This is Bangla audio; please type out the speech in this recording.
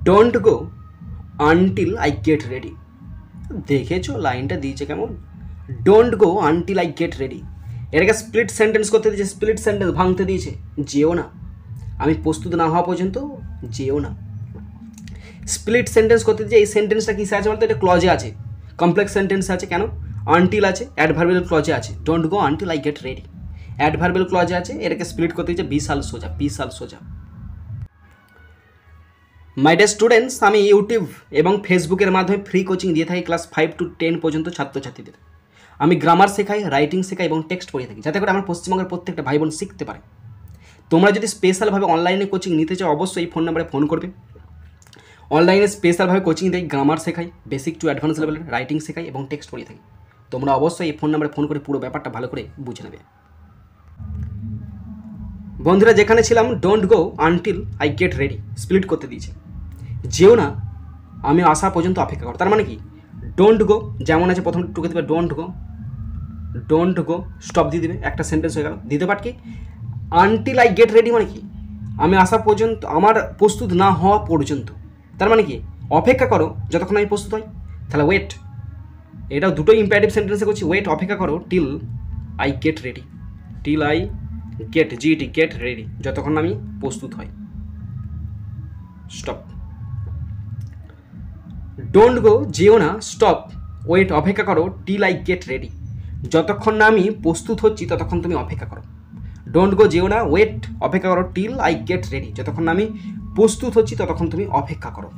Don't go until I get ready. দেখেছো লাইনটা দিয়েছে কেমন? Don't go until I get ready. এটাকে স্প্লিট সেন্টেন্স করতে দিয়েছে, স্প্লিট সেন্টেন্স ভাঙতে দিয়েছে। যেও না, আমি প্রস্তুত না হওয়া পর্যন্ত যেও না। স্প্লিট সেন্টেন্স করতে দিয়েছে। এই সেন্টেন্সটা কিসে আছে বলতো? এটা ক্লজে আছে, কমপ্লেক্স সেন্টেন্স আছে। কেন? আনটিল আছে, অ্যাডভার্বিয়াল ক্লজে আছে। Don't go until I get ready, adverbial ক্লজে আছে। এটাকে স্প্লিট করতে দিয়েছে বিশাল সোজা, বিশাল সোজা। মাই ডিয়ার স্টুডেন্টস, আমি ইউটিউব এবং ফেসবুকের মাধ্যমে ফ্রি কোচিং দিয়ে থাকি ক্লাস 5 to 10 পর্যন্ত ছাত্রছাত্রীদের। আমি গ্রামার শেখাই, রাইটিং শেখাই এবং টেক্সট পড়িয়ে থাকি, যাতে করে আমার পশ্চিমবঙ্গের প্রত্যেকটা ভাই বোন শিখতে পারে। তোমরা যদি স্পেশালভাবে অনলাইনে কোচিং নিতে চাও, অবশ্যই এই ফোন নাম্বারে ফোন করবে। অনলাইনে স্পেশালভাবে কোচিং দেয়, গ্রামার শেখাই, বেসিক টু অ্যাডভান্স লেভেলের রাইটিং শেখাই এবং টেক্সট পড়িয়ে থাকি। তোমরা অবশ্যই এই ফোন নাম্বারে ফোন করে পুরো ব্যাপারটা ভালো করে বুঝে নেবে। বন্ধুরা, যেখানে ছিলাম, don't go until I get ready split করতে দিয়েছে। যেও না, আমি আসা পর্যন্ত অপেক্ষা করো। তার মানে কি? ডোন্ট গো যেমন আছে, প্রথম টুকে দেবে don't go, don't go stop দিয়ে দেবে, একটা সেন্টেন্স হয়ে গেল। দ্বিতীয় পার্ট কি? আনটিল আই গেট রেডি মানে কি? আমি আসা পর্যন্ত, আমার প্রস্তুত না হওয়া পর্যন্ত। তার মানে কি? অপেক্ষা করো যতক্ষণ আমি প্রস্তুত হই। তাহলে ওয়েট, এটাও দুটোই ইম্পারেটিভ সেন্টেন্সে করছি। ওয়েট, অপেক্ষা করো, till I get ready, till I get, GT get ready, যতক্ষণ আমি প্রস্তুত হই। স্টপ। ডোন্ট গো যেও না, স্টপ, ওয়েট অপেক্ষা করো, টিল আই গেট রেডি, যতক্ষণ না আমি প্রস্তুত হচ্ছি ততক্ষণ তুমি অপেক্ষা করো। ডোন্ট গো যেও না, ওয়েট অপেক্ষা করো, টিল আই গেট রেডি, যতক্ষণ না আমি প্রস্তুত হচ্ছি ততক্ষণ তুমি অপেক্ষা করো।